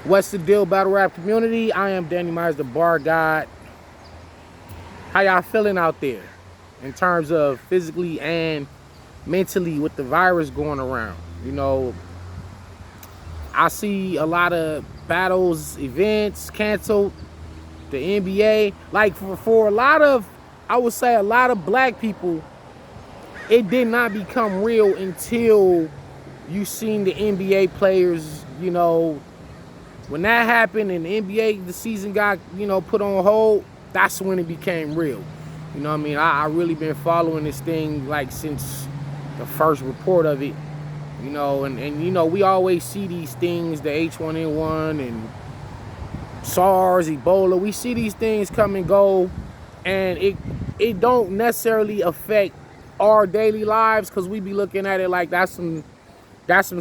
What's the deal, battle rap community? I am Danny Myers, the bar god. How y'all feeling out there in terms of physically and mentally with the virus going around? You know, I see a lot of battles, events canceled. The NBA, like for a lot of, I would say a lot of black people, it did not become real until you seen the NBA players, when that happened and the NBA, the season got, put on hold, that's when it became real. You know what I mean? I really been following this thing like since the first report of it, and we always see these things, the H1N1 and SARS, Ebola, we see these things come and go, and it don't necessarily affect our daily lives because we be looking at it like that's some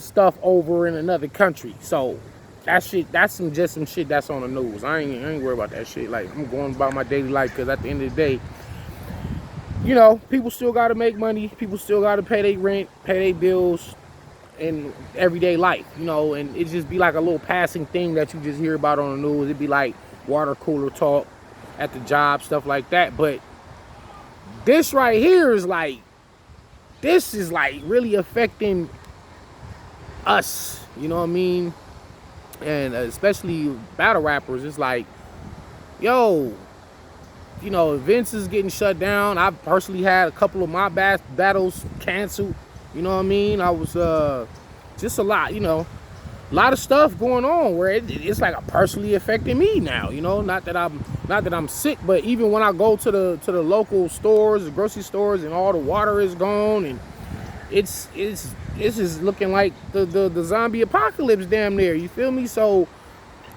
stuff over in another country. So that shit, that's some shit that's on the news. I ain't worried about that shit. Like, I'm going about my daily life because at the end of the day, people still got to make money. People still got to pay their rent, pay their bills in everyday life, and it just be like a little passing thing that you just hear about on the news. It'd be like water cooler talk at the job, stuff like that. But this right here is like, this is like really affecting us, you know what I mean? And especially battle rappers, it's like, yo, events is getting shut down. I've personally had a couple of my battles canceled, you know what I mean? I was just a lot, a lot of stuff going on where it's like personally affecting me now, not that I'm sick, but even when I go to the local stores, the grocery stores, and all the water is gone, and it's is looking like the zombie apocalypse damn near, you feel me? So,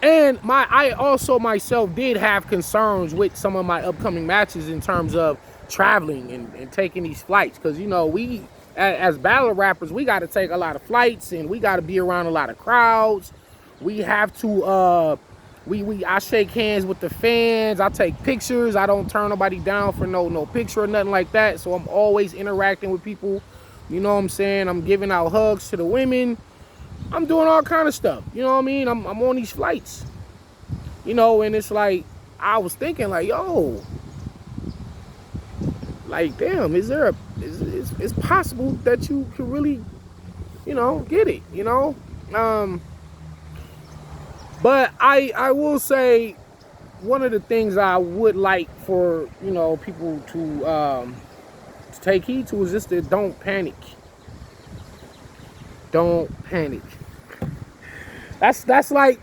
and I also myself did have concerns with some of my upcoming matches in terms of traveling and taking these flights, because we as battle rappers, we got to take a lot of flights and we got to be around a lot of crowds. We have to I shake hands with the fans, I take pictures, I don't turn nobody down for no picture or nothing like that. So I'm always interacting with people, you know what I'm saying? I'm giving out hugs to the women. I'm doing all kind of stuff, you know what I mean? I'm on these flights, and it's like, I was thinking like, yo, like, damn, it's possible that you could really, get it, but I will say, one of the things I would like for, people to take heed to is just that don't panic. Don't panic. That's like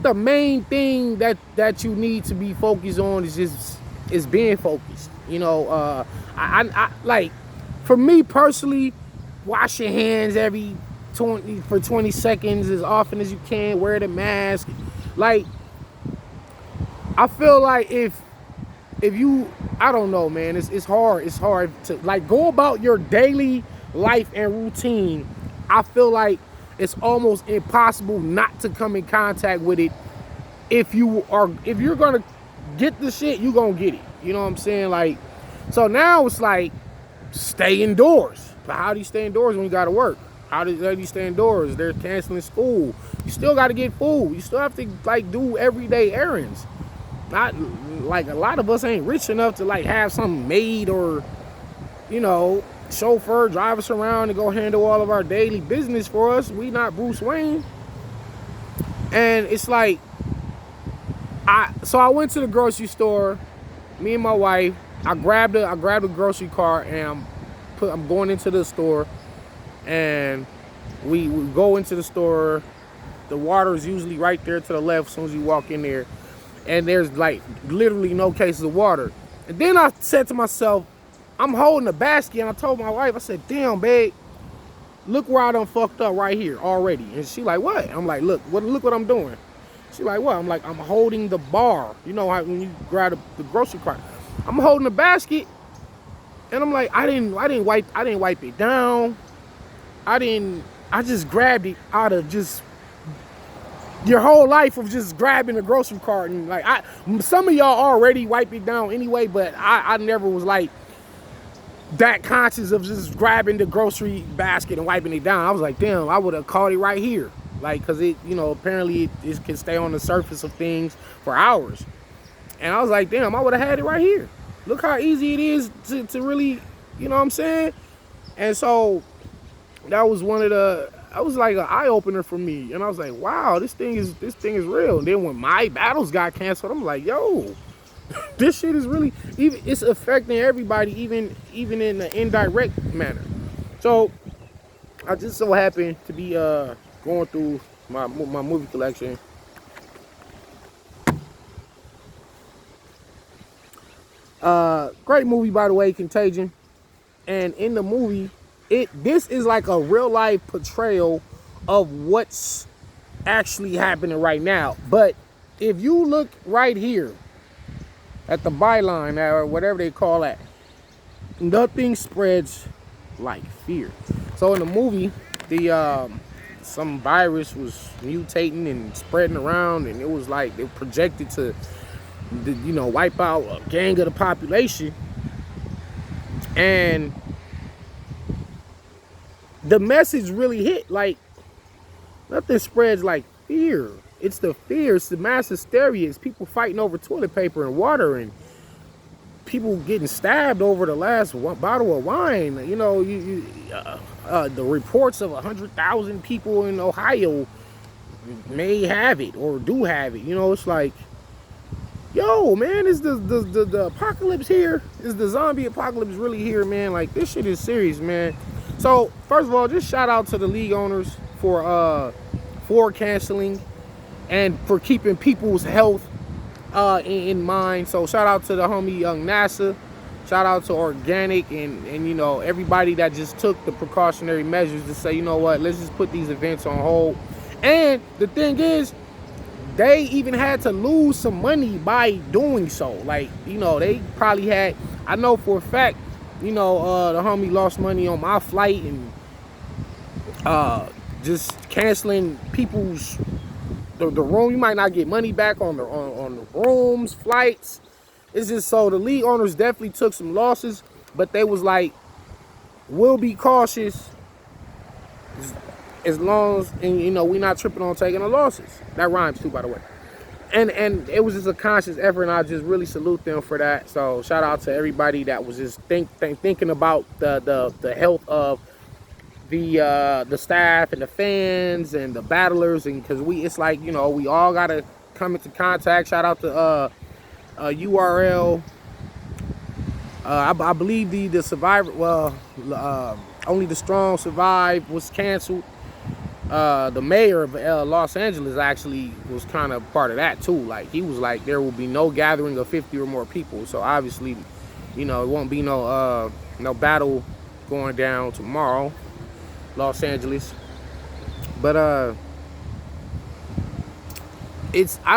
the main thing that you need to be focused on is being focused. I like, for me personally, wash your hands every 20 seconds as often as you can. Wear the mask. Like, I feel like if you, I don't know, man, it's hard to like go about your daily life and routine. I feel like it's almost impossible not to come in contact with it. If you're gonna get the shit, you gonna get it. You know what I'm saying? Like, so now it's like, stay indoors. But how do you stay indoors when you gotta work? How do you stay indoors? They're canceling school. You still gotta get food. You still have to like do everyday errands. Not like, a lot of us ain't rich enough to like have something made or, chauffeur drive us around and go handle all of our daily business for us. We not Bruce Wayne. And it's like, so I went to the grocery store, me and my wife. I grabbed a grocery cart and I'm going into the store, and we go into the store. The water is usually right there to the left as soon as you walk in there, and there's like literally no cases of water. And then I said to myself, I'm holding a basket, and I told my wife, I said, damn, babe, look where I done fucked up right here already. And she like, what? I'm like, look what I'm doing. She like, what? I'm like, I'm holding the bar. You know how when you grab the grocery cart, I'm holding the basket, and I'm like, I didn't wipe it down. I just grabbed it out of just your whole life of just grabbing a grocery cart. And like, some of y'all already wipe it down anyway, but I never was like that conscious of just grabbing the grocery basket and wiping it down. I was like, damn, I would have caught it right here. like, because it, you know, apparently it can stay on the surface of things for hours. And I was like, damn, I would have had it right here. Look how easy it is to really, you know what I'm saying? And so that was I was like an eye opener for me. And I was like, wow, this thing is real. And then when my battles got canceled, I'm like, yo, this shit is really, even it's affecting everybody, even in an indirect manner. So I just so happened to be going through my movie collection. Great movie, by the way, Contagion. And in the movie, this is like a real life portrayal of what's actually happening right now. But if you look right here at the byline or whatever they call that, nothing spreads like fear. So in the movie, some virus was mutating and spreading around, and it was like they projected to, you know, wipe out a gang of the population. And the message really hit, like, nothing spreads like fear. It's the fear, it's the mass hysteria, it's people fighting over toilet paper and water, and people getting stabbed over the last bottle of wine. You know, the reports of 100,000 people in Ohio may have it or do have it. You know, it's like, yo, man, is the apocalypse here? Is the zombie apocalypse really here, man? Like, this shit is serious, man. So, first of all, just shout out to the league owners for canceling and for keeping people's health in mind. So, shout out to the homie Young NASA. Shout out to Organic and you know, everybody that just took the precautionary measures to say, you know what, let's just put these events on hold. And the thing is, they even had to lose some money by doing so. Like, you know, they probably had, I know for a fact, you know, the homie lost money on my flight and just canceling people's the room. You might not get money back on the rooms, flights. It's just, so the league owners definitely took some losses, but they was like, we'll be cautious as long as, and you know, we're not tripping on taking the losses. That rhymes too, by the way. And it was just a conscious effort, and I just really salute them for that. So shout out to everybody that was just thinking about the health of the staff and the fans and the battlers, and because it's like, you know, we all gotta come into contact. Shout out to URL. I believe the Survivor, well, Only the Strong Survive was canceled. The mayor of Los Angeles actually was kind of part of that too. Like, he was like, there will be no gathering of 50 or more people. So obviously, you know, it won't be no battle going down tomorrow, Los Angeles. But I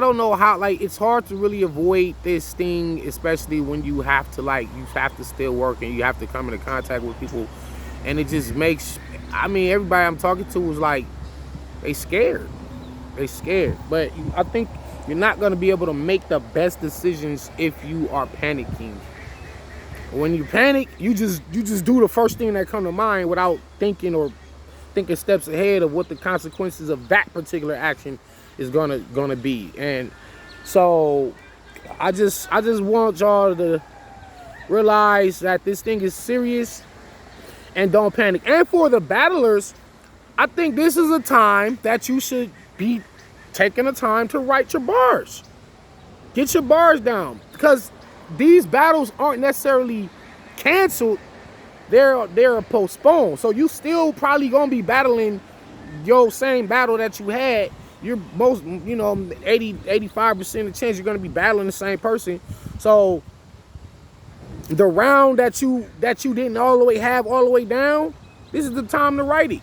don't know how, like, it's hard to really avoid this thing, especially when you have to still work and you have to come into contact with people. And it just makes, I mean, everybody I'm talking to was like, they scared. But I think you're not going to be able to make the best decisions if you are panicking. When you panic, you just do the first thing that come to mind without thinking steps ahead of what the consequences of that particular action is gonna be. And so I just want y'all to realize that this thing is serious and don't panic. And for the battlers, I think this is a time that you should be taking the time to write your bars. Get your bars down, because these battles aren't necessarily canceled. They're postponed. So you still probably gonna be battling your same battle that you had. You're most, 80-85% of the chance you're gonna be battling the same person. So the round that you didn't all the way down, this is the time to write it.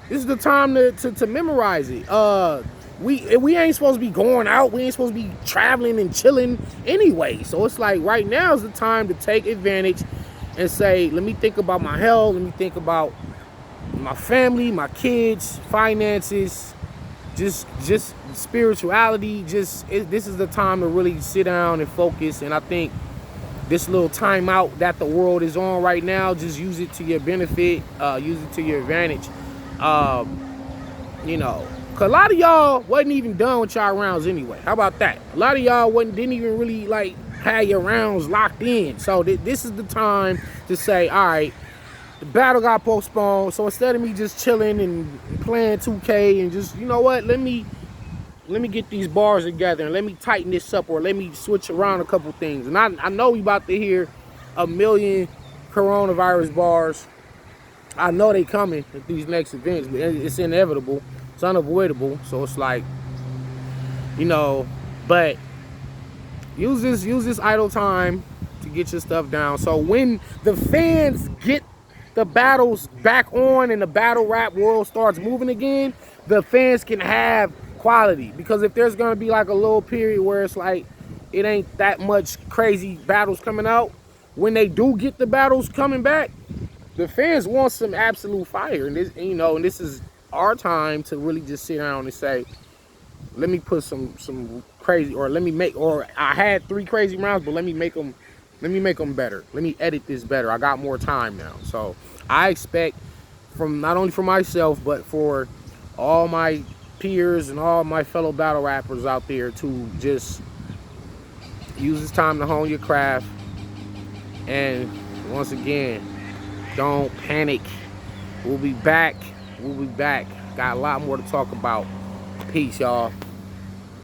This is the time to memorize it. We ain't supposed to be going out. We ain't supposed to be traveling and chilling anyway. So it's like, right now is the time to take advantage and say, let me think about my health. Let me think about my family, my kids, finances, just spirituality. This is the time to really sit down and focus. And I think this little timeout that the world is on right now, just use it to your benefit, use it to your advantage. Cause a lot of y'all wasn't even done with y'all rounds anyway. How about that? A lot of y'all didn't even really like have your rounds locked in. So this is the time to say, all right, the battle got postponed. So instead of me just chilling and playing 2K and just, you know what, let me get these bars together and let me tighten this up, or let me switch around a couple things. And I know we about to hear a million coronavirus bars. I know they coming at these next events, but it's inevitable. It's unavoidable. So it's like, you know, but use this idle time to get your stuff down. So when the fans get the battles back on and the battle rap world starts moving again, the fans can have quality. Because if there's gonna be like a little period where it's like it ain't that much crazy battles coming out, when they do get the battles coming back, the fans want some absolute fire. And this, you know, and this is our time to really just sit down and say, let me put some crazy, or let me make, or I had 3 crazy rounds, but let me make them better. Let me edit this better. I got more time now. So I expect from not only for myself, but for all my peers and all my fellow battle rappers out there to just use this time to hone your craft. And once again, don't panic. We'll be back. Got a lot more to talk about. Peace, y'all.